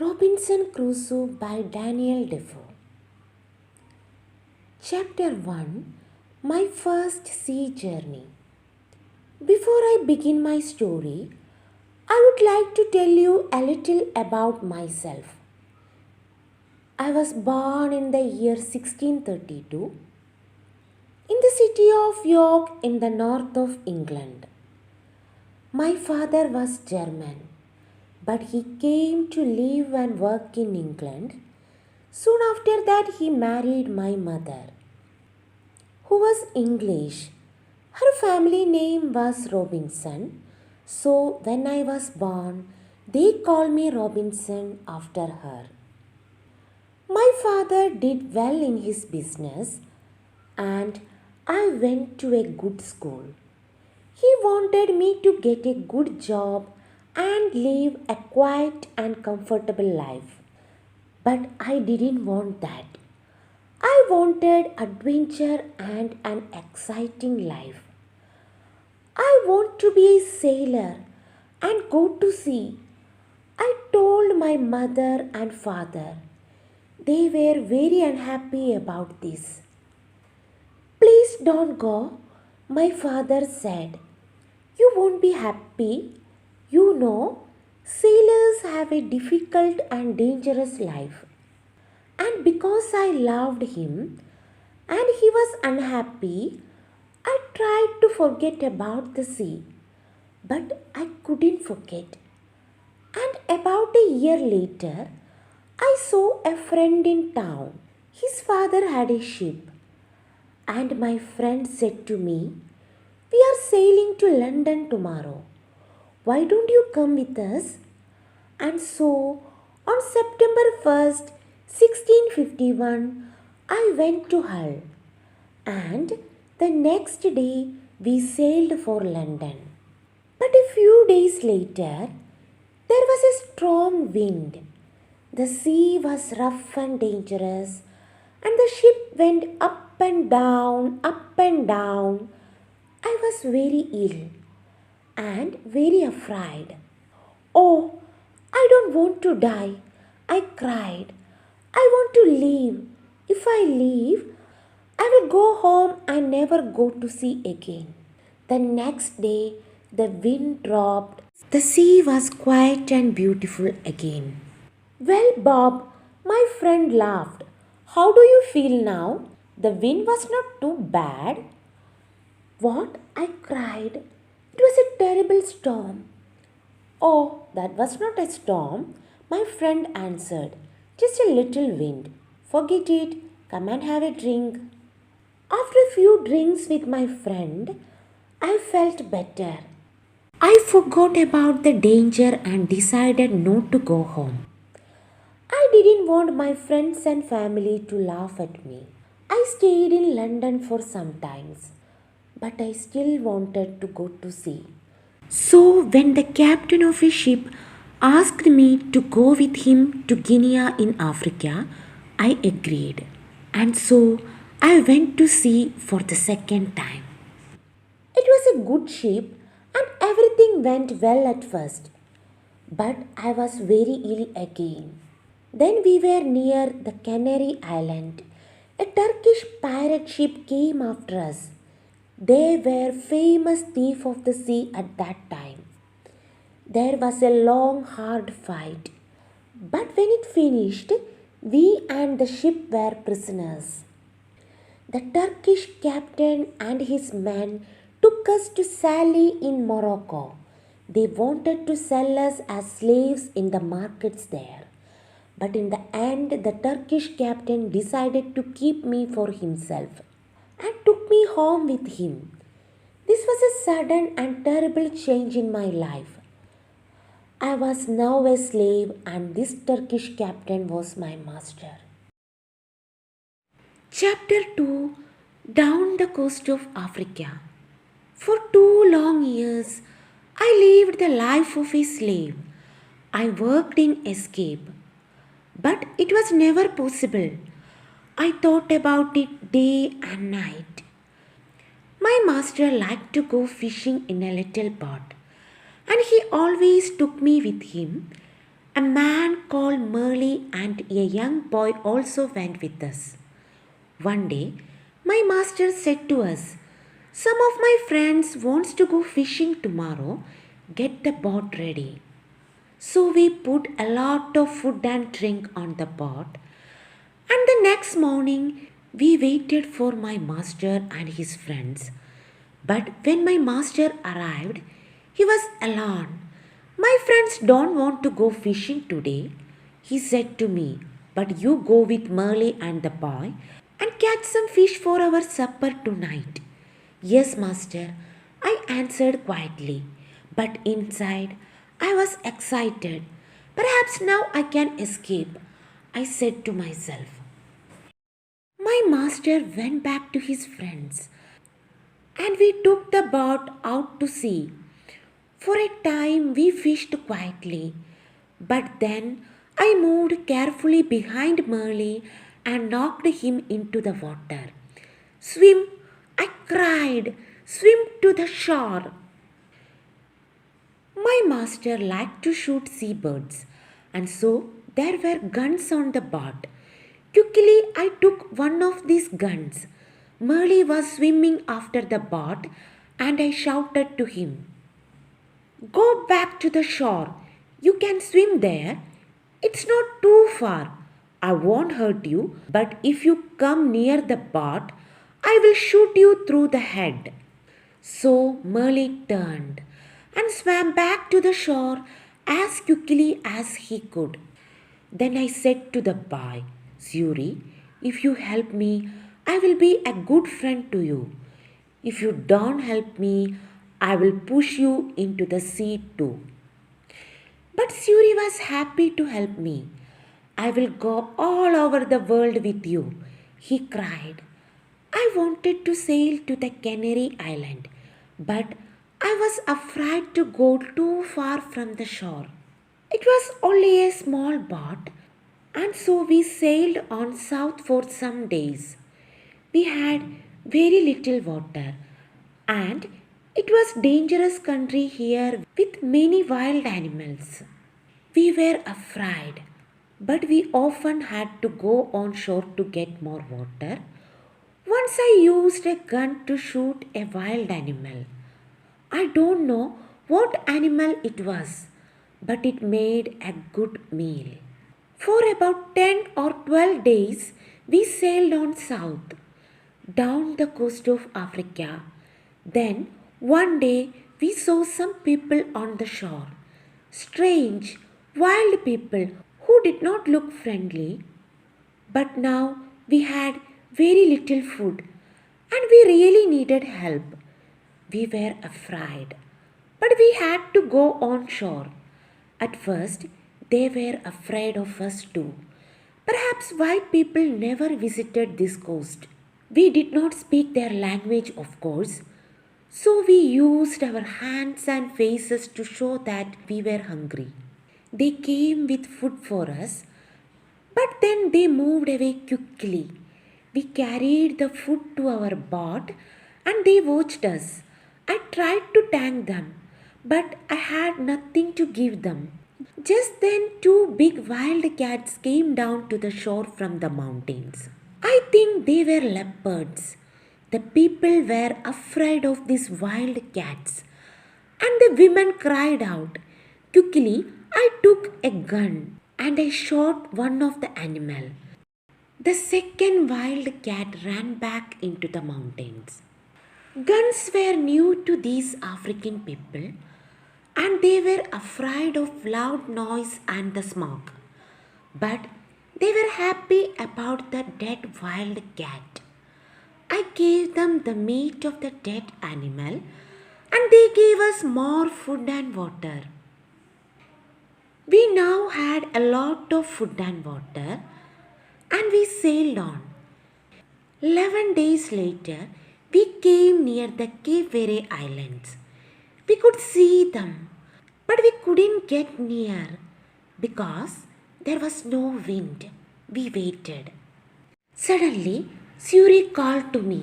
Robinson Crusoe by Daniel Defoe. Chapter 1 My First Sea Journey. Before I begin my story, I would like to tell you a little about myself. I was born in the year 1632 in the city of York in the north of England. My father was German, but he came to live and work in England. Soon after that, he married my mother, who was English. Her family name was Robinson, so when I was born, they called me Robinson after her. My father did well in his business, and I went to a good school. He wanted me to get a good job and live a quiet and comfortable life. But I didn't want that. I wanted adventure and an exciting life. I want to be a sailor and go to sea. I told my mother and father. They were very unhappy about this. Please don't go, my father said. You won't be happy. You know, sailors have a difficult and dangerous life. And because I loved him and he was unhappy, I tried to forget about the sea. But I couldn't forget. And about a year later, I saw a friend in town. His father had a ship. And my friend said to me, "We are sailing to London tomorrow. Why don't you come with us?" And so, on September 1st, 1651, I went to Hull. And the next day, we sailed for London. But a few days later, there was a strong wind. The sea was rough and dangerous, and the ship went up and down, up and down. I was very ill and very afraid. "Oh, I don't want to die," I cried. "I want to leave. If I leave, I will go home and never go to sea again." The next day, the wind dropped. The sea was quiet and beautiful again. "Well, Bob," my friend laughed. "How do you feel now? The wind was not too bad." "What?" I cried. "It was a terrible storm." "Oh, that was not a storm," my friend answered. "Just a little wind. Forget it. Come and have a drink." After a few drinks with my friend, I felt better. I forgot about the danger and decided not to go home. I didn't want my friends and family to laugh at me. I stayed in London for some time, but I still wanted to go to sea. So when the captain of a ship asked me to go with him to Guinea in Africa, I agreed. And so I went to sea for the second time. It was a good ship and everything went well at first. But I was very ill again. Then we were near the Canary Island. A Turkish pirate ship came after us. They were famous thieves of the sea at that time. There was a long, hard fight. But when it finished, we and the ship were prisoners. The Turkish captain and his men took us to Salé in Morocco. They wanted to sell us as slaves in the markets there. But in the end, the Turkish captain decided to keep me for himself and took me home with him. This was a sudden and terrible change in my life. I was now a slave and this Turkish captain was my master. Chapter 2 Down the Coast of Africa. For 2 long years, I lived the life of a slave. I worked in escape. But it was never possible. I thought about it day and night. My master liked to go fishing in a little boat, and he always took me with him. A man called Merle and a young boy also went with us. One day, my master said to us, "Some of my friends wants to go fishing tomorrow. Get the boat ready." So we put a lot of food and drink on the boat, and the next morning we waited for my master and his friends. But when my master arrived, he was alone. "My friends don't want to go fishing today," he said to me, "but you go with Merle and the boy and catch some fish for our supper tonight." "Yes, master," I answered quietly, but inside I was excited. "Perhaps now I can escape," I said to myself. My master went back to his friends and we took the boat out to sea. For a time we fished quietly, but then I moved carefully behind Merle and knocked him into the water. "Swim!" I cried. "Swim to the shore!" My master liked to shoot seabirds, and so there were guns on the boat. Quickly I took one of these guns. Merle was swimming after the boat, and I shouted to him, "Go back to the shore. You can swim there. It's not too far. I won't hurt you, but if you come near the boat, I will shoot you through the head." So Merle turned and swam back to the shore as quickly as he could. Then I said to the boy, "Suri, if you help me, I will be a good friend to you. If you don't help me, I will push you into the sea too." But Suri was happy to help me. "I will go all over the world with you," he cried. I wanted to sail to the Canary Island, but I was afraid to go too far from the shore. It was only a small boat, and so we sailed on south for some days. We had very little water, and it was dangerous country here with many wild animals. We were afraid, but we often had to go on shore to get more water. Once I used a gun to shoot a wild animal. I don't know what animal it was, but it made a good meal. For about 10 or 12 days, we sailed on south, down the coast of Africa. Then, one day, we saw some people on the shore. Strange, wild people who did not look friendly. But now we had very little food and we really needed help. We were afraid, but we had to go on shore. At first, they were afraid of us too. Perhaps white people never visited this coast. We did not speak their language, of course, so we used our hands and faces to show that we were hungry. They came with food for us, but then they moved away quickly. We carried the food to our boat and they watched us. I tried to thank them, but I had nothing to give them. Just then, two big wild cats came down to the shore from the mountains. I think they were leopards. The people were afraid of these wild cats, and the women cried out. Quickly, I took a gun and I shot one of the animal. The second wild cat ran back into the mountains. Guns were new to these African people, and they were afraid of loud noise and the smoke. But they were happy about the dead wild cat. I gave them the meat of the dead animal, and they gave us more food and water. We now had a lot of food and water, and we sailed on. 11 days later, we came near the Cape Verde Islands. We could see them, but we couldn't get near because there was no wind. We waited. Suddenly, Suri called to me,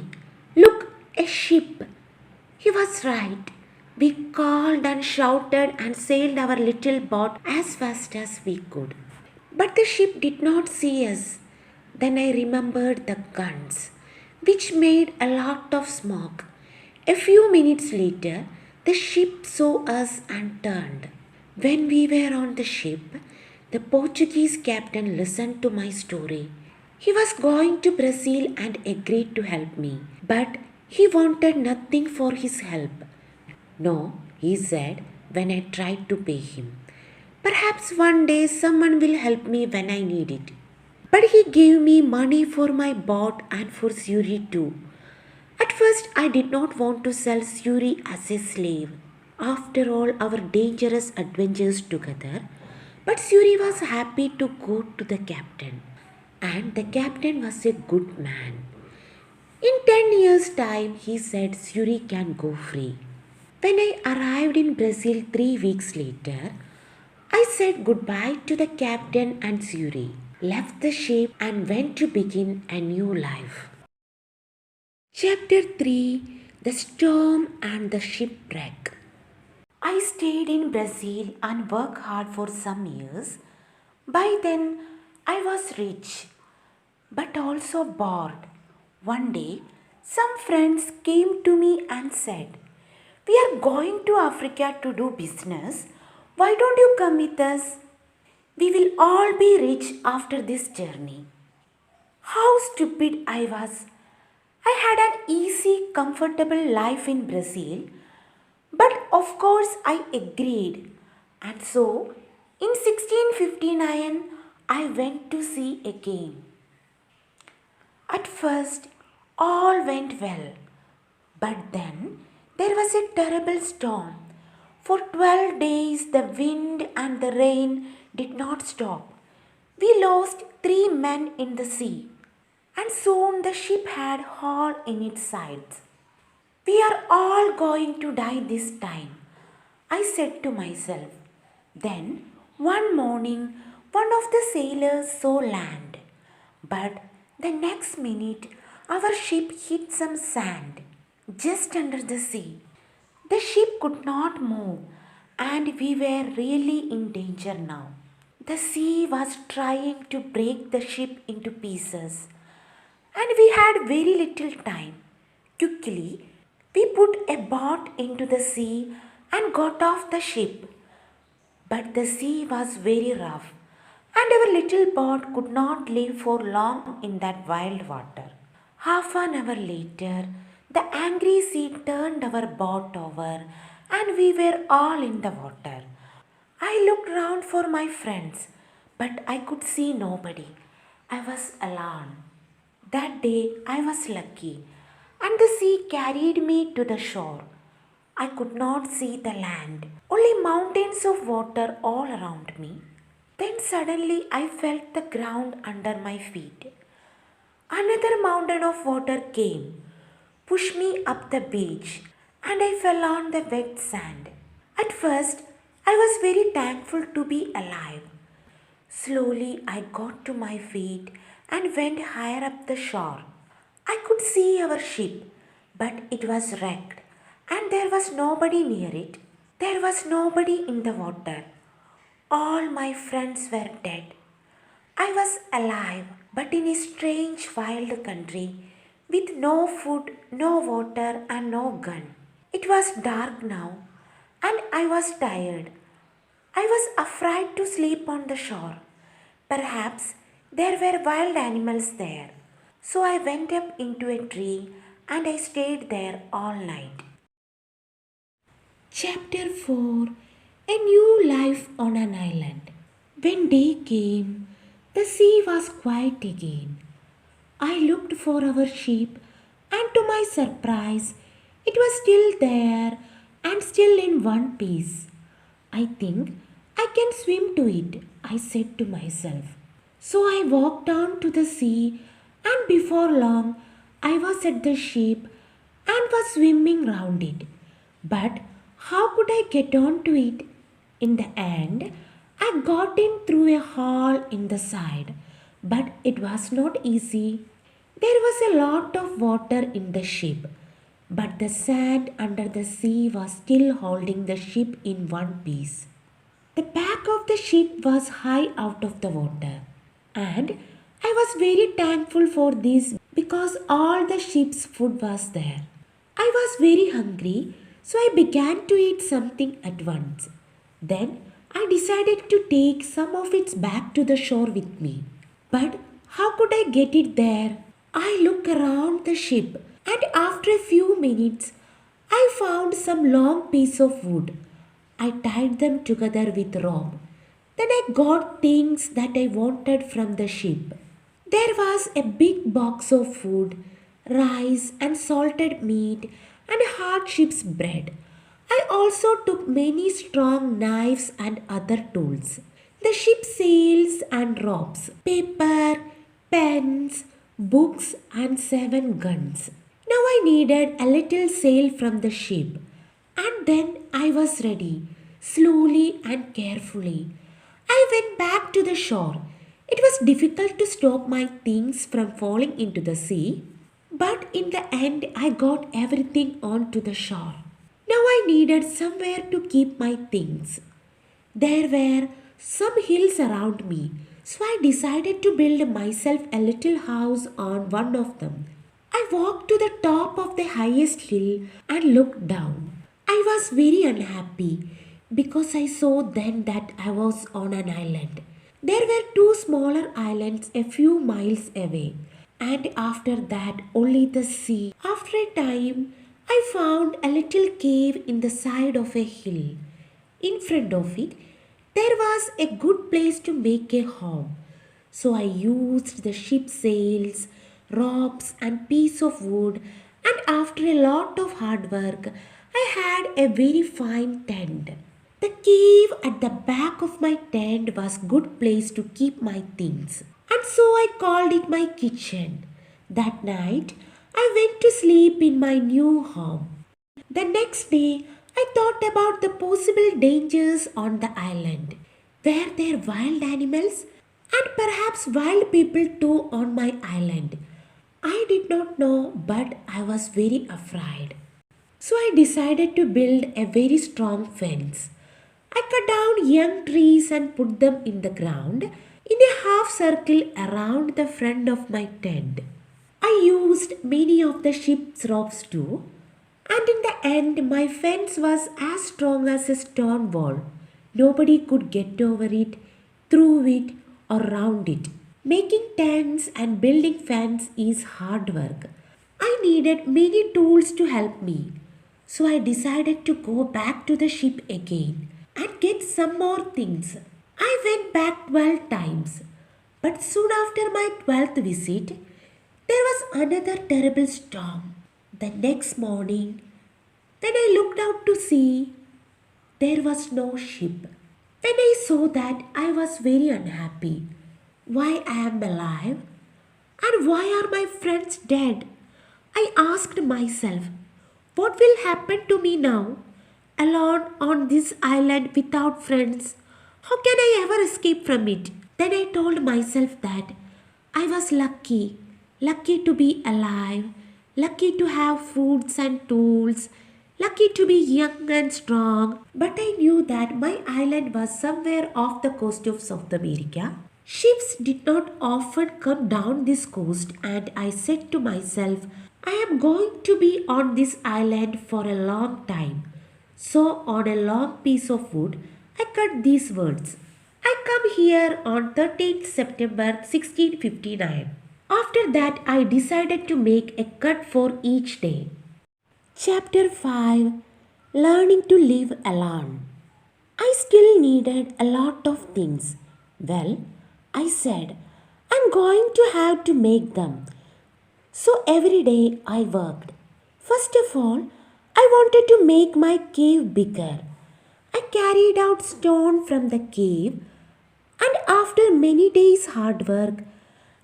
"Look, a ship." He was right. We called and shouted and sailed our little boat as fast as we could. But the ship did not see us. Then I remembered the guns, which made a lot of smoke. A few minutes later, the ship saw us and turned. When we were on the ship, the Portuguese captain listened to my story. He was going to Brazil and agreed to help me, but he wanted nothing for his help. No, he said when I tried to pay him. Perhaps one day someone will help me when I need it. But he gave me money for my boat and for Suri too. At first, I did not want to sell Suri as a slave. After all our dangerous adventures together, but Suri was happy to go to the captain. And the captain was a good man. In 10 years' time, he said Suri can go free. When I arrived in Brazil 3 weeks later, I said goodbye to the captain and Suri, left the ship and went to begin a new life. Chapter 3: The Storm and the Shipwreck. I stayed in Brazil and worked hard for some years. By then, I was rich, but also bored. One day, some friends came to me and said, "We are going to Africa to do business. Why don't you come with us? We will all be rich after this journey." How stupid I was! I had an easy, comfortable life in Brazil, but of course I agreed. And so, in 1659, I went to sea again. At first, all went well, but then there was a terrible storm. For 12 days, the wind and the rain did not stop. We lost 3 men in the sea, and soon the ship had hole in its sides. "We are all going to die this time," I said to myself. Then, one morning, one of the sailors saw land. But the next minute, our ship hit some sand just under the sea. The ship could not move, and we were really in danger now. The sea was trying to break the ship into pieces, and we had very little time. Quickly, we put a boat into the sea and got off the ship. But the sea was very rough, and our little boat could not live for long in that wild water. Half an hour later, the angry sea turned our boat over, and we were all in the water. I looked round for my friends, but I could see nobody. I was alone. That day I was lucky, and the sea carried me to the shore. I could not see the land, only mountains of water all around me. Then suddenly I felt the ground under my feet. Another mountain of water came, pushed me up the beach, and I fell on the wet sand. At first, I was very thankful to be alive. Slowly I got to my feet and went higher up the shore. I could see our ship, but it was wrecked, and there was nobody near it. There was nobody in the water. All my friends were dead. I was alive, but in a strange wild country, with no food, no water, and no gun. It was dark now, and I was tired. I was afraid to sleep on the shore. Perhaps there were wild animals there. So I went up into a tree and I stayed there all night. Chapter 4: A New Life on an Island. When day came, the sea was quiet again. I looked for our ship, and to my surprise, it was still there and still in one piece. "I think I can swim to it," I said to myself. So I walked down to the sea, and before long I was at the ship and was swimming round it. But how could I get on to it? In the end, I got in through a hole in the side, but it was not easy. There was a lot of water in the ship. but the sand under the sea was still holding the ship in one piece. The back of the ship was high out of the water, and I was very thankful for this because all the ship's food was there. I was very hungry, so I began to eat something at once. Then I decided to take some of it back to the shore with me. But how could I get it there? I looked around the ship, and after a few minutes, I found some long pieces of wood. I tied them together with rope. Then I got things that I wanted from the ship. There was a big box of food, rice and salted meat, and hard ship's bread. I also took many strong knives and other tools. The ship sails and ropes, paper, pens, books, and 7 guns. Now I needed a little sail from the ship, and then I was ready, slowly and carefully. I went back to the shore. It was difficult to stop my things from falling into the sea, but in the end I got everything onto the shore. Now I needed somewhere to keep my things. There were some hills around me, so I decided to build myself a little house on one of them. I walked to the top of the highest hill and looked down. I was very unhappy because I saw then that I was on an island. There were two smaller islands a few miles away, and after that, only the sea. After a time, I found a little cave in the side of a hill. In front of it, there was a good place to make a home. So I used the ship sails, ropes, and piece of wood, and after a lot of hard work, I had a very fine tent. The cave at the back of my tent was good place to keep my things, and so I called it my kitchen. That night, I went to sleep in my new home. The next day, I thought about the possible dangers on the island. Were there wild animals and perhaps wild people too on my island? I did not know, but I was very afraid. So I decided to build a very strong fence. I cut down young trees and put them in the ground in a half circle around the front of my tent. I used many of the ship's ropes too, and in the end, my fence was as strong as a stone wall. Nobody could get over it, through it, or round it. Making tents and building fence is hard work. I needed many tools to help me, so I decided to go back to the ship again and get some more things. I went back 12 times, but soon after my 12th visit, there was another terrible storm. The next morning, when I looked out to sea, there was no ship. When I saw that, I was very unhappy. Why I am alive? And why are my friends dead? I asked myself, what will happen to me now? Alone on this island without friends. How can I ever escape from it? Then I told myself that I was lucky to be alive, lucky to have foods and tools, lucky to be young and strong. But I knew that my island was somewhere off the coast of South America. Ships did not often come down this coast, and I said to myself, I am going to be on this island for a long time. So, on a long piece of wood, I cut these words. I come here on 13th September 1659. After that, I decided to make a cut for each day. Chapter 5, Learning to Live Alone. I still needed a lot of things. Well, I said, I'm going to have to make them. So every day I worked. First of all, I wanted to make my cave bigger. I carried out stone from the cave, and after many days' hard work,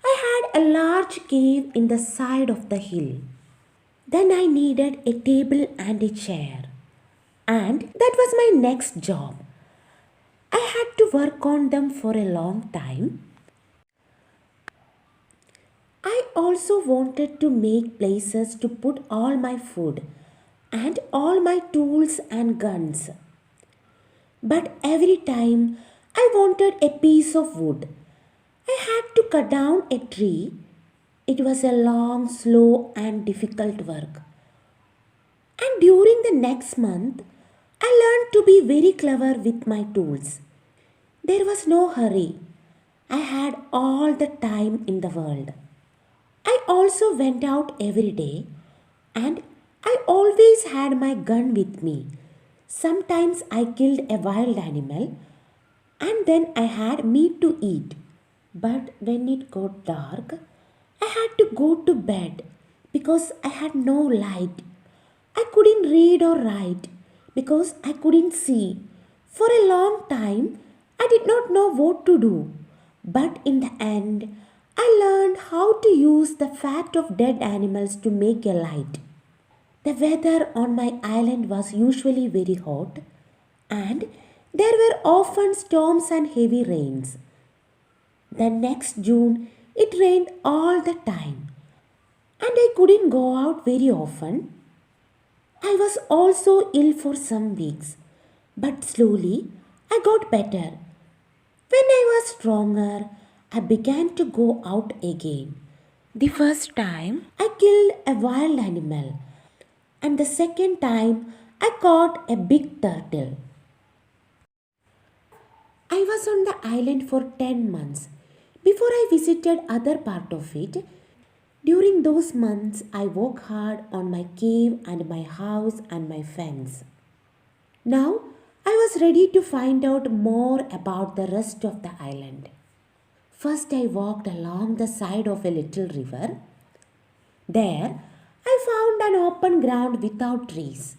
I had a large cave in the side of the hill. Then I needed a table and a chair. And that was my next job. I had to work on them for a long time. I also wanted to make places to put all my food and all my tools and guns. But every time I wanted a piece of wood, I had to cut down a tree. It was a long, slow, and difficult work. And during the next month, I learned to be very clever with my tools. There was no hurry. I had all the time in the world. I also went out every day and I always had my gun with me. Sometimes I killed a wild animal and then I had meat to eat. But when it got dark, I had to go to bed because I had no light. I couldn't read or write because I couldn't see. For a long time, I did not know what to do. But in the end, I learned how to use the fat of dead animals to make a light. The weather on my island was usually very hot, and there were often storms and heavy rains. The next June, it rained all the time, and I couldn't go out very often. I was also ill for some weeks, but slowly I got better. When I was stronger, I began to go out again. The first time I killed a wild animal, and the second time I caught a big turtle. I was on the island for 10 months before I visited other part of it. During those months, I worked hard on my cave and my house and my fence. Now, I was ready to find out more about the rest of the island. First, I walked along the side of a little river. There, I found an open ground without trees.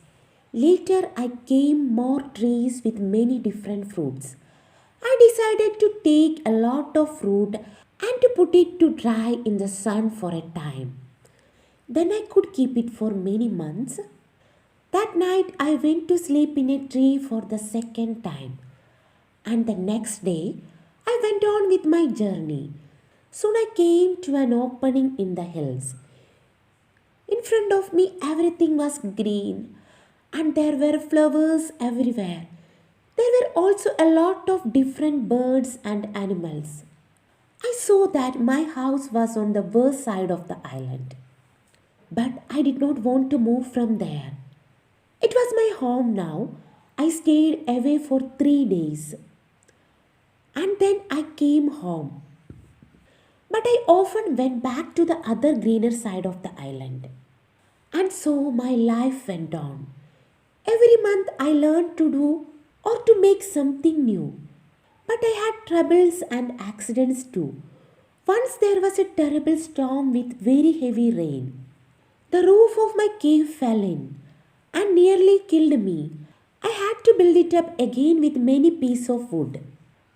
Later, I came more trees with many different fruits. I decided to take a lot of fruit and to put it to dry in the sun for a time. Then I could keep it for many months. That night I went to sleep in a tree for the second time. And the next day I went on with my journey. Soon I came to an opening in the hills. In front of me everything was green and there were flowers everywhere. There were also a lot of different birds and animals. I saw that my house was on the worst side of the island. But I did not want to move from there. It was my home now. I stayed away for 3 days. And then I came home. But I often went back to the other greener side of the island. And so my life went on. Every month I learned to do or to make something new. But I had troubles and accidents too. Once there was a terrible storm with very heavy rain. The roof of my cave fell in and nearly killed me. I had to build it up again with many pieces of wood.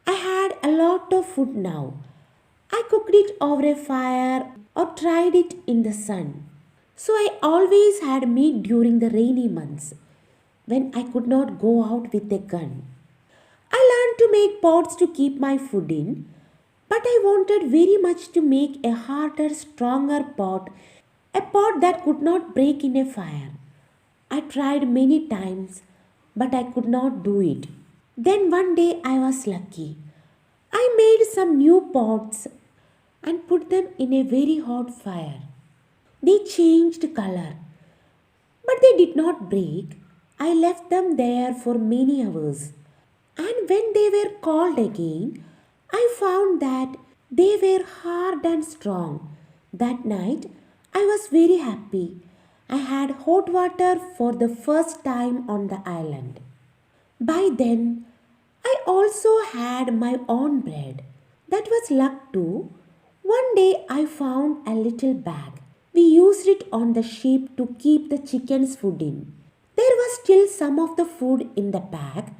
I had a lot of food now. I cooked it over a fire or tried it in the sun. So I always had meat during the rainy months when I could not go out with a gun. I learned to make pots to keep my food in, but I wanted very much to make a harder, stronger pot, a pot that could not break in a fire. I tried many times, but I could not do it. Then one day I was lucky. I made some new pots and put them in a very hot fire. They changed color, but they did not break. I left them there for many hours. And when they were cold again, I found that they were hard and strong. That night, I was very happy. I had hot water for the first time on the island. By then, I also had my own bread. That was luck too. One day I found a little bag. We used it on the ship to keep the chickens' food in. There was still some of the food in the bag,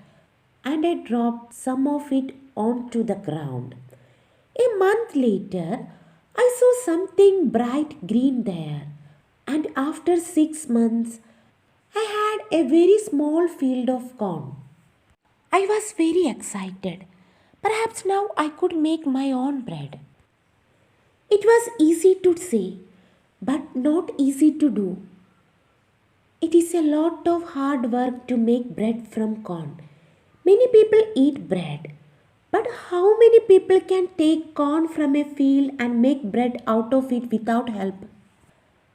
and I dropped some of it onto the ground. A month later, I saw something bright green there, and after 6 months, I had a very small field of corn. I was very excited. Perhaps now I could make my own bread. It was easy to say, but not easy to do. It is a lot of hard work to make bread from corn. Many people eat bread, but how many people can take corn from a field and make bread out of it without help?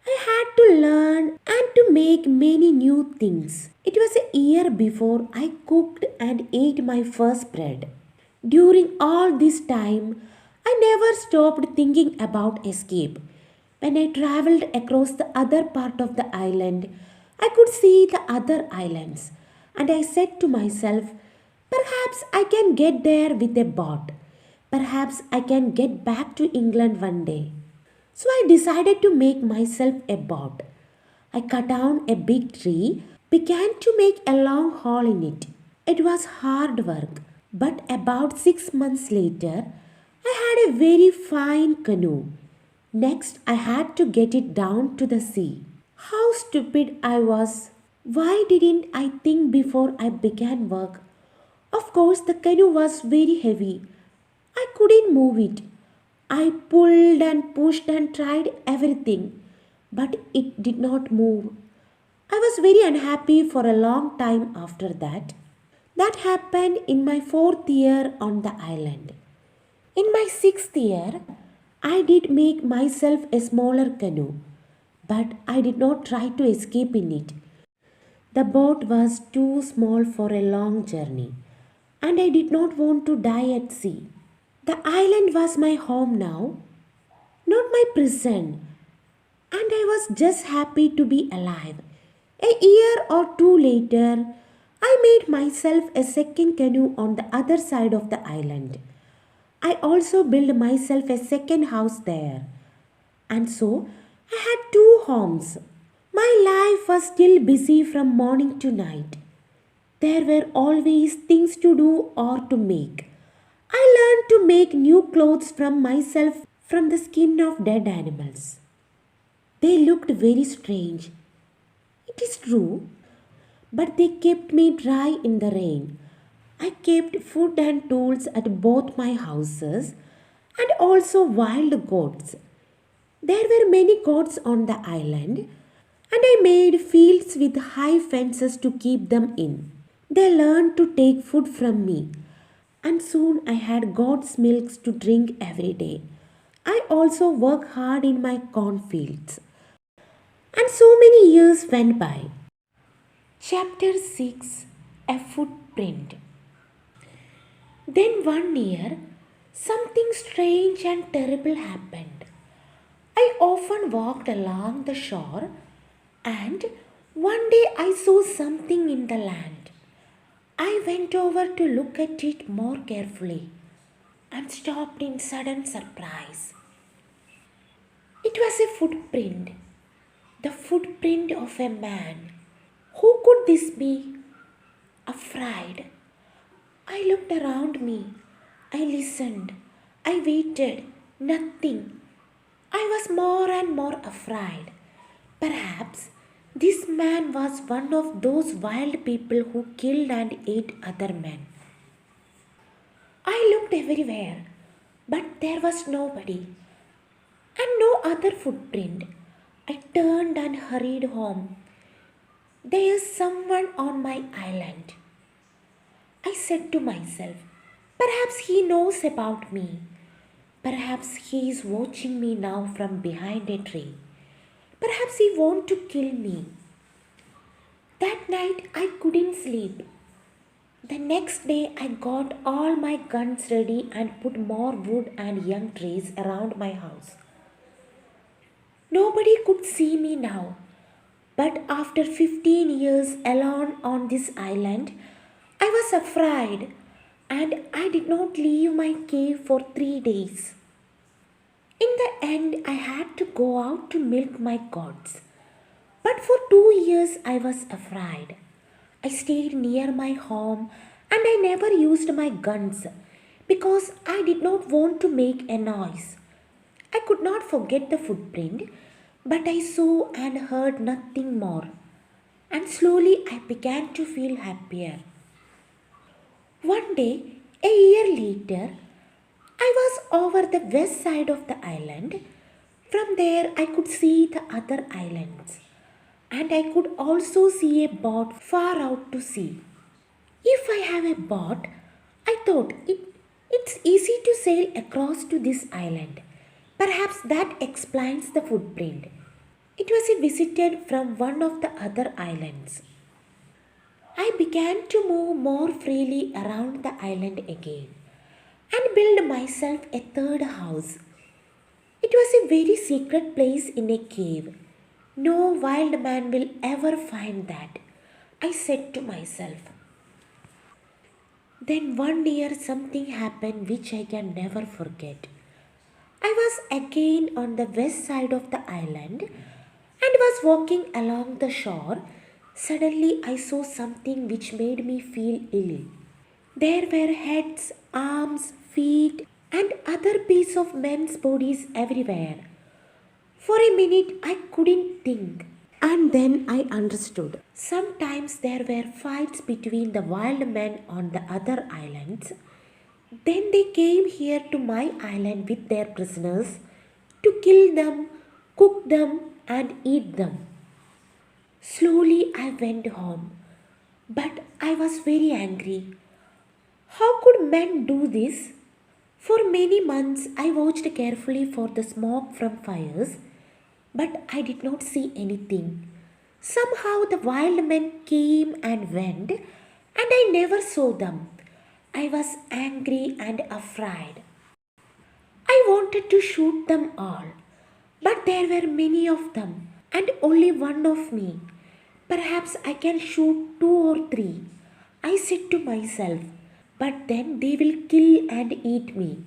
I had to learn and to make many new things. It was a year before I cooked and ate my first bread. During all this time, I never stopped thinking about escape. When I traveled across the other part of the island, I could see the other islands, and I said to myself, perhaps I can get there with a boat. Perhaps I can get back to England one day. So I decided to make myself a boat. I cut down a big tree, began to make a long hole in it. It was hard work, but about 6 months later, I had a very fine canoe. Next, I had to get it down to the sea. How stupid I was! Why didn't I think before I began work? Of course, the canoe was very heavy. I couldn't move it. I pulled and pushed and tried everything, but it did not move. I was very unhappy for a long time after that. That happened in my fourth year on the island. In my sixth year, I did make myself a smaller canoe, but I did not try to escape in it. The boat was too small for a long journey, and I did not want to die at sea. The island was my home now, not my prison, and I was just happy to be alive. A year or two later, I made myself a second canoe on the other side of the island. I also built myself a second house there. And so I had two homes. My life was still busy from morning to night. There were always things to do or to make. I learned to make new clothes from myself from the skin of dead animals. They looked very strange. It is true, but they kept me dry in the rain. I kept food and tools at both my houses and also wild goats. There were many goats on the island, and I made fields with high fences to keep them in. They learned to take food from me, and soon I had goat's milk to drink every day. I also worked hard in my cornfields, and so many years went by. Chapter 6, A Footprint. Then one year, something strange and terrible happened. I often walked along the shore, and one day I saw something in the land. I went over to look at it more carefully and stopped in sudden surprise. It was a footprint, the footprint of a man. Who could this be? Afraid, I looked around me. I listened. I waited. Nothing. I was more and more afraid. Perhaps this man was one of those wild people who killed and ate other men. I looked everywhere, but there was nobody and no other footprint. I turned and hurried home. There is someone on my island. I said to myself, perhaps he knows about me. Perhaps he is watching me now from behind a tree. Perhaps he wants to kill me. That night I couldn't sleep. The next day I got all my guns ready and put more wood and young trees around my house. Nobody could see me now. But after 15 years alone on this island, I was afraid and I did not leave my cave for 3 days. In the end, I had to go out to milk my goats. But for 2 years, I was afraid. I stayed near my home and I never used my guns because I did not want to make a noise. I could not forget the footprint, but I saw and heard nothing more. And slowly I began to feel happier. One day, a year later, I was over the west side of the island. From there, I could see the other islands. and I could also see a boat far out to sea. If I have a boat, I thought it's easy to sail across to this island. Perhaps that explains the footprint. It was visited from one of the other islands. I began to move more freely around the island again and build myself a third house. It was a very secret place in a cave. No wild man will ever find that, I said to myself. Then one year something happened which I can never forget. I was again on the west side of the island and was walking along the shore. Suddenly I saw something which made me feel ill. There were heads, arms, feet, and other pieces of men's bodies everywhere. For a minute I couldn't think. And then I understood. Sometimes there were fights between the wild men on the other islands. Then they came here to my island with their prisoners to kill them, cook them, and eat them. Slowly I went home, but I was very angry. How could men do this? For many months I watched carefully for the smoke from fires, but I did not see anything. Somehow the wild men came and went, and I never saw them. I was angry and afraid. I wanted to shoot them all, but there were many of them and only one of me. Perhaps I can shoot two or three, I said to myself, but then they will kill and eat me.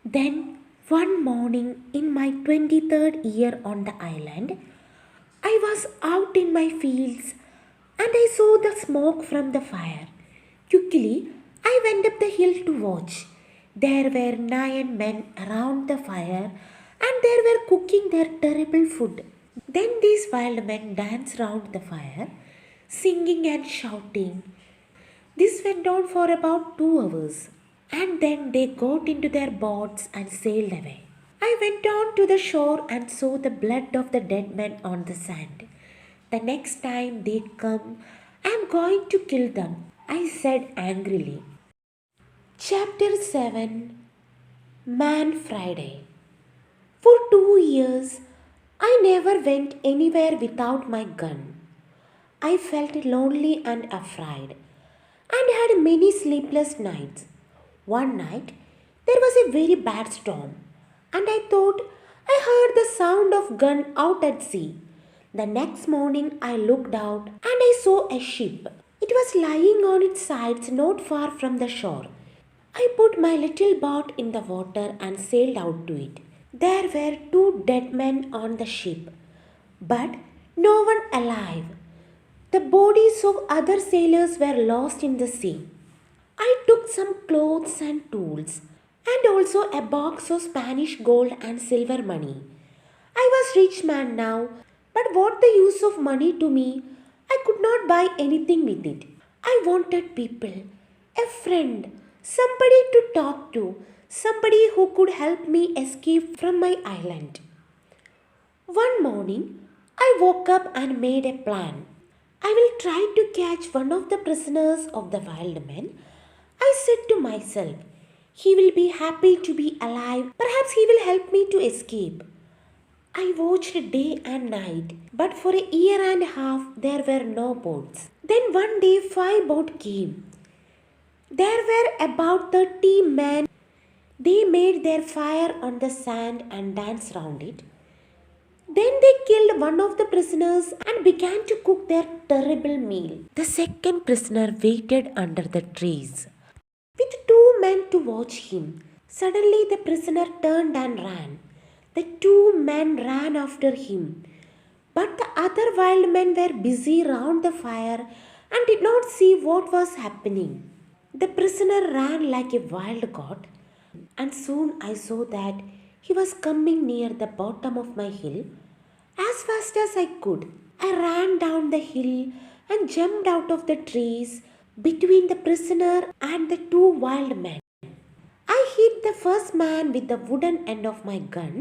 Then one morning in my 23rd year on the island, I was out in my fields and I saw the smoke from the fire. Quickly, I went up the hill to watch. There were 9 men around the fire and they were cooking their terrible food. Then these wild men danced round the fire, singing and shouting. This went on for about 2 hours, and then they got into their boats and sailed away. I went on to the shore and saw the blood of the dead men on the sand. The next time they come, I am going to kill them, I said angrily. Chapter 7 Man Friday. For 2 years, I never went anywhere without my gun. I felt lonely and afraid and had many sleepless nights. One night, there was a very bad storm, and I thought I heard the sound of gun out at sea. The next morning, I looked out and I saw a ship. It was lying on its sides not far from the shore. I put my little boat in the water and sailed out to it. There were 2 dead men on the ship, but no one alive. The bodies of other sailors were lost in the sea. I took some clothes and tools, and also a box of Spanish gold and silver money. I was rich man now, but what the use of money to me? I could not buy anything with it. I wanted people, a friend, somebody to talk to, somebody who could help me escape from my island. One morning, I woke up and made a plan. I will try to catch one of the prisoners of the wild men. I said to myself, he will be happy to be alive. Perhaps he will help me to escape. I watched day and night, but for a year and a half there were no boats. Then one day 5 boats came. There were about 30 men. They made their fire on the sand and danced round it. Then they killed one of the prisoners and began to cook their terrible meal. The second prisoner waited under the trees, with 2 men to watch him. Suddenly the prisoner turned and ran. The 2 men ran after him, but the other wild men were busy round the fire and did not see what was happening. The prisoner ran like a wild goat, and soon I saw that he was coming near the bottom of my hill. As fast as I could, I ran down the hill and jumped out of the trees between the prisoner and the 2 wild men. I hit the first man with the wooden end of my gun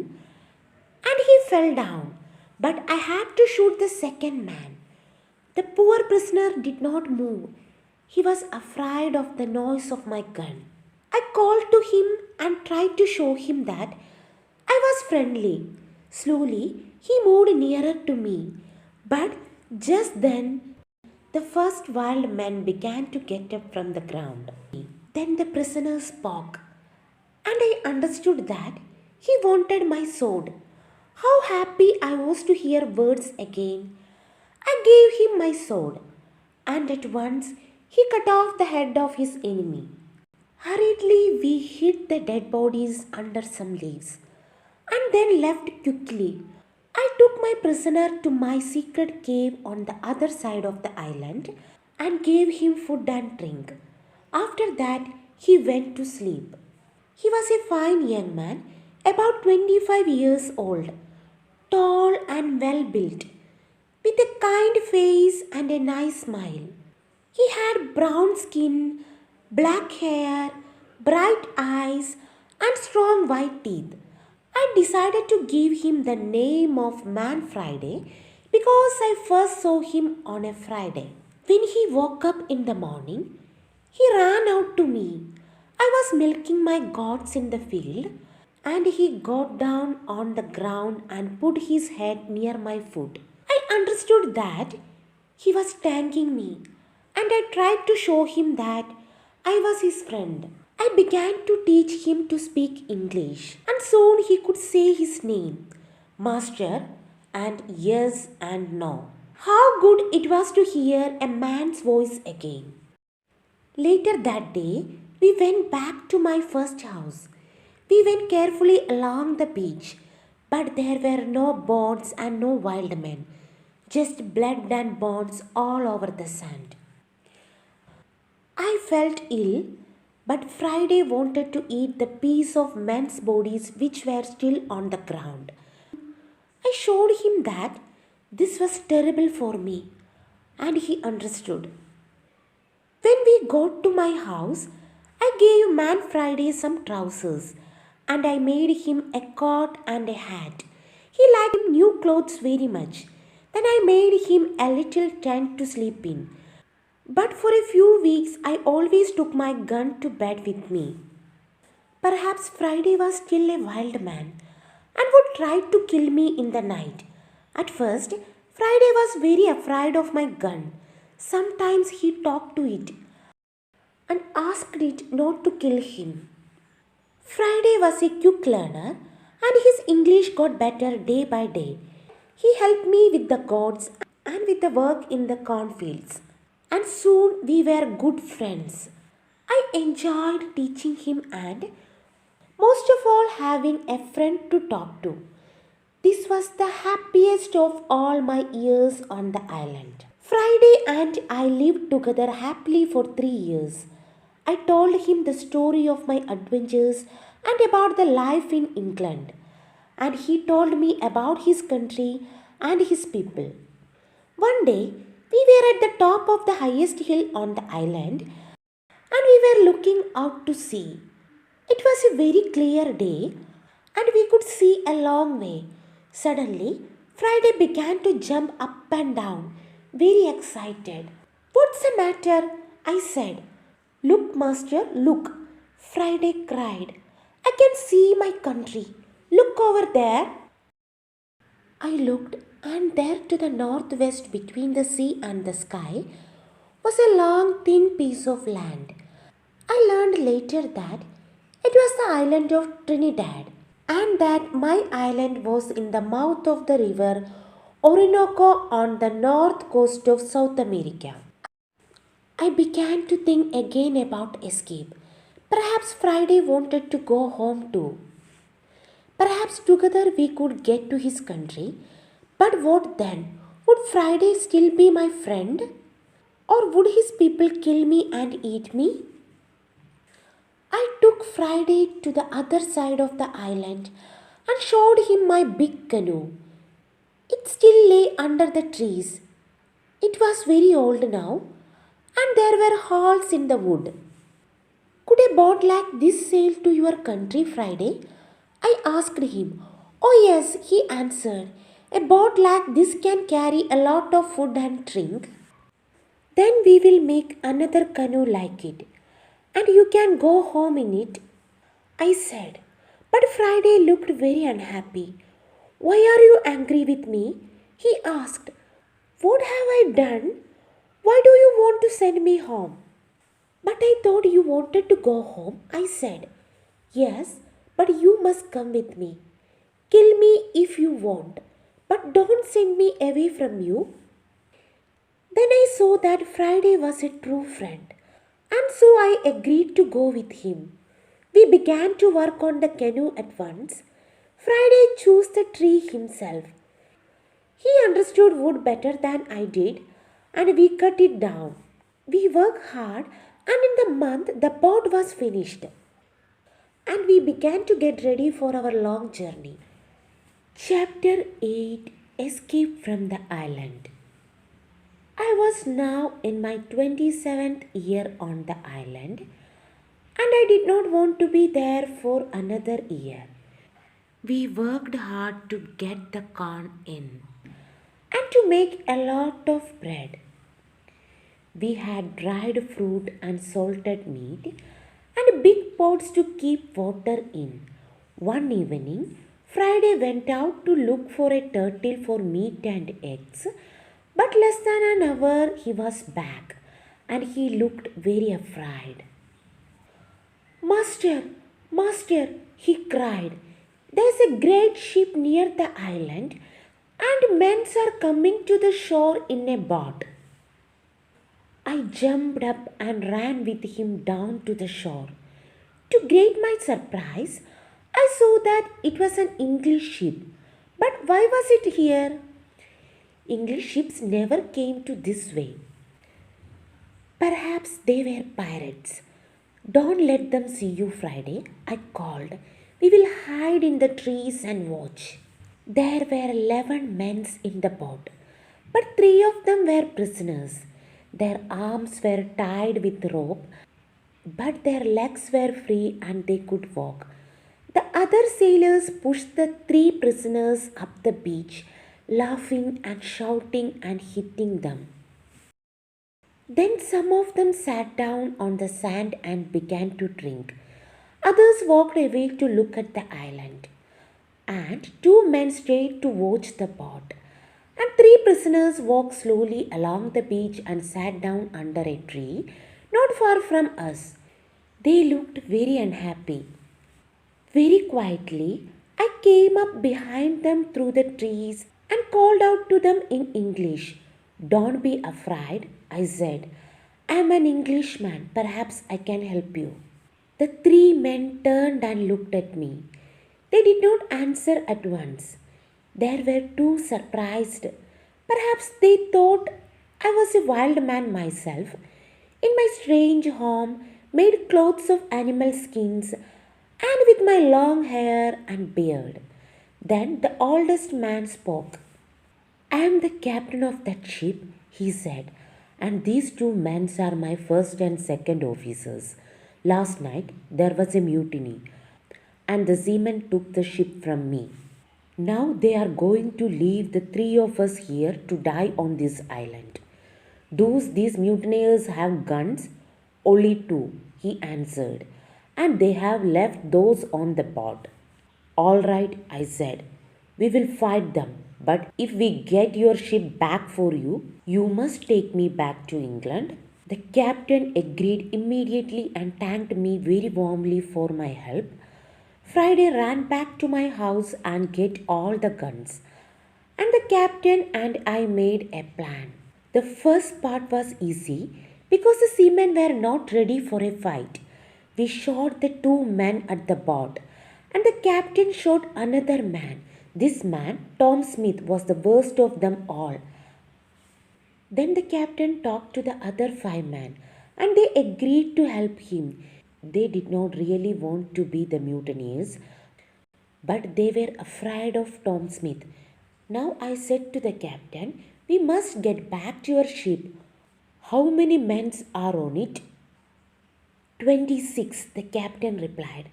and he fell down, but I had to shoot the second man. The poor prisoner did not move. He was afraid of the noise of my gun. I called to him and tried to show him that I was friendly. Slowly, he moved nearer to me. But just then, the first wild men began to get up from the ground. Then the prisoner spoke, and I understood that he wanted my sword. How happy I was to hear words again. I gave him my sword, and at once he cut off the head of his enemy. Hurriedly, we hid the dead bodies under some leaves and then left quickly. I took my prisoner to my secret cave on the other side of the island and gave him food and drink. After that, he went to sleep. He was a fine young man, about 25 years old, tall and well built, with a kind face and a nice smile. He had brown skin, black hair, bright eyes, and strong white teeth. I decided to give him the name of Man Friday because I first saw him on a Friday. When he woke up in the morning, he ran out to me. I was milking my goats in the field, and he got down on the ground and put his head near my foot. I understood that he was thanking me, and I tried to show him that I was his friend. I began to teach him to speak English, and soon he could say his name, Master, and yes and no. How good it was to hear a man's voice again. Later that day, we went back to my first house. We went carefully along the beach, but there were no boats and no wild men, just blood and bones all over the sand. I felt ill, but Friday wanted to eat the piece of men's bodies which were still on the ground. I showed him that this was terrible for me, and he understood. When we got to my house, I gave Man Friday some trousers, and I made him a coat and a hat. He liked new clothes very much. Then I made him a little tent to sleep in. But for a few weeks, I always took my gun to bed with me. Perhaps Friday was still a wild man and would try to kill me in the night. At first, Friday was very afraid of my gun. Sometimes he talked to it and asked it not to kill him. Friday was a quick learner and his English got better day by day. He helped me with the goats and with the work in the cornfields. And soon we were good friends. I enjoyed teaching him and most of all having a friend to talk to. This was the happiest of all my years on the island. Friday and I lived together happily for 3 years. I told him the story of my adventures and about the life in England. And he told me about his country and his people. One day, we were at the top of the highest hill on the island and we were looking out to sea. It was a very clear day and we could see a long way. Suddenly, Friday began to jump up and down, very excited. What's the matter? I said. Look, master, look. Friday cried. I can see my country. Look over there. I looked, and there to the northwest between the sea and the sky was a long thin piece of land. I learned later that it was the island of Trinidad and that my island was in the mouth of the river Orinoco on the north coast of South America. I began to think again about escape. Perhaps Friday wanted to go home too. Perhaps together we could get to his country. But what then? Would Friday still be my friend? Or would his people kill me and eat me? I took Friday to the other side of the island and showed him my big canoe. It still lay under the trees. It was very old now, and there were holes in the wood. Could a boat like this sail to your country, Friday? I asked him. Oh yes, he answered. A boat like this can carry a lot of food and drink. Then we will make another canoe like it, and you can go home in it, I said. But Friday looked very unhappy. Why are you angry with me? He asked. What have I done? Why do you want to send me home? But I thought you wanted to go home, I said. Yes, but you must come with me. Kill me if you want, but don't send me away from you. Then I saw that Friday was a true friend, and so I agreed to go with him. We began to work on the canoe at once. Friday chose the tree himself. He understood wood better than I did, and we cut it down. We worked hard, and in the month the boat was finished, and we began to get ready for our long journey. Chapter 8, Escape from the Island. I was now in my 27th year on the island, and I did not want to be there for another year. We worked hard to get the corn in and to make a lot of bread. We had dried fruit and salted meat and big pots to keep water in. One evening, Friday went out to look for a turtle for meat and eggs, but less than an hour he was back and he looked very afraid. Master, Master, he cried, there's a great ship near the island and men are coming to the shore in a boat. I jumped up and ran with him down to the shore. To great my surprise, I saw that it was an English ship. But why was it here? English ships never came to this way. Perhaps they were pirates. Don't let them see you, Friday, I called. We will hide in the trees and watch. There were 11 men in the boat, but 3 of them were prisoners. Their arms were tied with rope, but their legs were free and they could walk. The other sailors pushed the 3 prisoners up the beach, laughing and shouting and hitting them. Then some of them sat down on the sand and began to drink. Others walked away to look at the island. And 2 men stayed to watch the boat. And 3 prisoners walked slowly along the beach and sat down under a tree not far from us. They looked very unhappy. Very quietly, I came up behind them through the trees and called out to them in English. Don't be afraid, I said. I am an Englishman. Perhaps I can help you. The 3 men turned and looked at me. They did not answer at once. They were too surprised. Perhaps they thought I was a wild man myself, in my strange home, made clothes of animal skins, and with my long hair and beard. Then the oldest man spoke. I am the captain of that ship, he said, and these 2 men are my first and second officers. Last night there was a mutiny, and the seamen took the ship from me. Now they are going to leave the 3 of us here to die on this island. Do these mutineers have guns? Only 2, he answered, and they have left those on the boat. All right, I said, we will fight them, but if we get your ship back for you, you must take me back to England. The captain agreed immediately and thanked me very warmly for my help. Friday ran back to my house and get all the guns, and the captain and I made a plan. The first part was easy because the seamen were not ready for a fight. We shot the 2 men at the boat, and the captain shot another man. This man, Tom Smith, was the worst of them all. Then the captain talked to the other 5 men, and they agreed to help him. They did not really want to be the mutineers, but they were afraid of Tom Smith. Now I said to the captain, we must get back to your ship. How many men are on it? 26, the captain replied.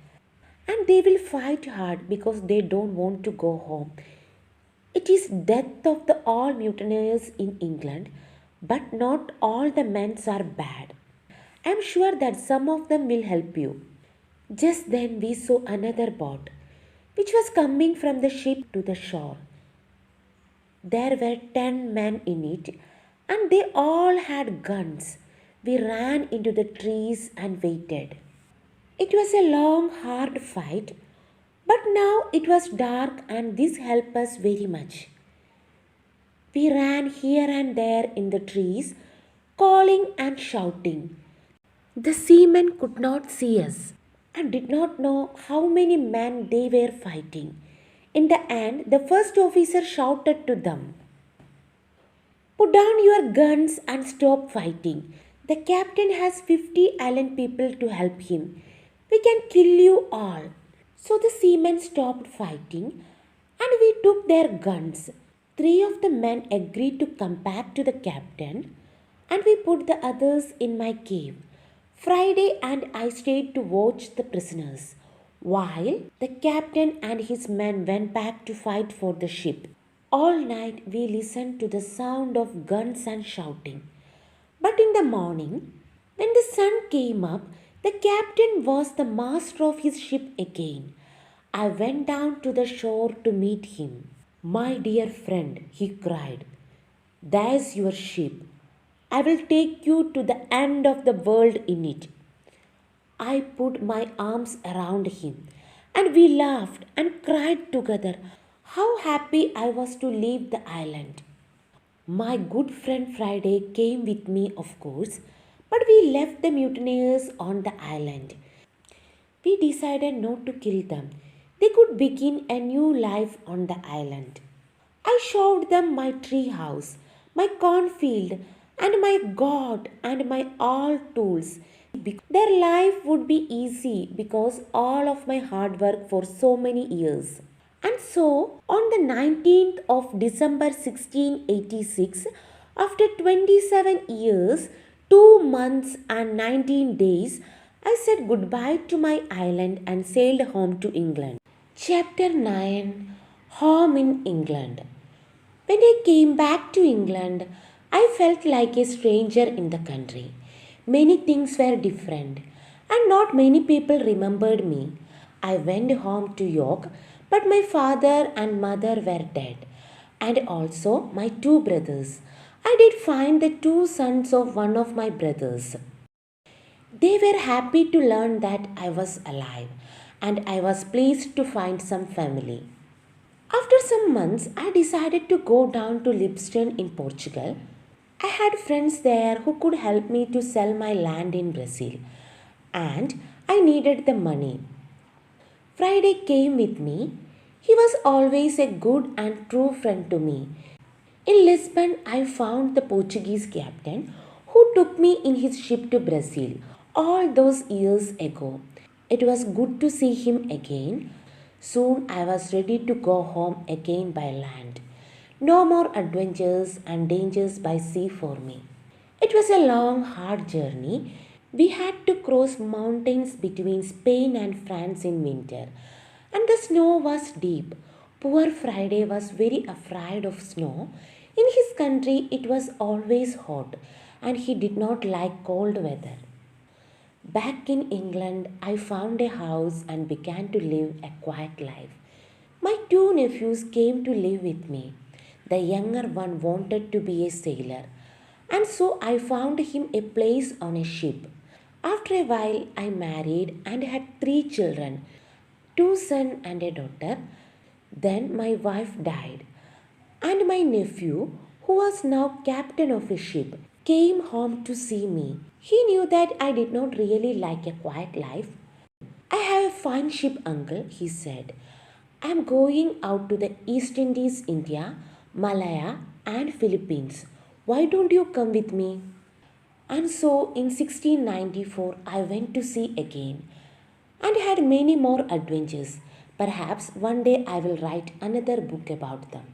And they will fight hard because they don't want to go home. It is death of the all mutineers in England, But not all the men are bad. I'm sure that some of them will help you. Just then we saw another boat, which was coming from the ship to the shore. There were 10 men in it, and they all had guns. We ran into the trees and waited. It was a long, hard fight, but now it was dark and this helped us very much. We ran here and there in the trees, calling and shouting. The seamen could not see us and did not know how many men they were fighting. In the end, the first officer shouted to them, "Put down your guns and stop fighting. The captain has 50 island people to help him. We can kill you all." So the seamen stopped fighting and we took their guns. Three of the men agreed to come back to the captain and we put the others in my cave. Friday and I stayed to watch the prisoners while the captain and his men went back to fight for the ship. All night we listened to the sound of guns and shouting. But in the morning, when the sun came up, the captain was the master of his ship again. I went down to the shore to meet him. "My dear friend," he cried, "there's your ship. I will take you to the end of the world in it." I put my arms around him and we laughed and cried together how happy I was to leave the island. My good friend Friday came with me, of course, but we left the mutineers on the island. We decided not to kill them. They could begin a new life on the island. I showed them my tree house, my cornfield, and my God and my all tools. Their life would be easy because all of my hard work for so many years. And so, on the 19th of December 1686, after 27 years, 2 months, and 19 days, I said goodbye to my island and sailed home to England. Chapter 9, Home in England. When I came back to England, I felt like a stranger in the country. Many things were different, and not many people remembered me. I went home to York, but my father and mother were dead, and also my two brothers. I did find the two sons of one of my brothers. They were happy to learn that I was alive, and I was pleased to find some family. After some months, I decided to go down to Lisbon in Portugal. I had friends there who could help me to sell my land in Brazil, and I needed the money. Friday came with me. He was always a good and true friend to me. In Lisbon, I found the Portuguese captain who took me in his ship to Brazil all those years ago. It was good to see him again. Soon I was ready to go home again by land. No more adventures and dangers by sea for me. It was a long, hard journey. We had to cross mountains between Spain and France in winter, and the snow was deep. Poor Friday was very afraid of snow. In his country, it was always hot, and he did not like cold weather. Back in England, I found a house and began to live a quiet life. My two nephews came to live with me. The younger one wanted to be a sailor, and so I found him a place on a ship. After a while, I married and had three children, two sons and a daughter. Then my wife died, and my nephew, who was now captain of a ship, came home to see me. He knew that I did not really like a quiet life. "I have a fine ship, uncle," he said. "I am going out to the East Indies, India, Malaya, and Philippines. Why don't you come with me?" And so in 1694 I went to sea again and had many more adventures. Perhaps one day I will write another book about them.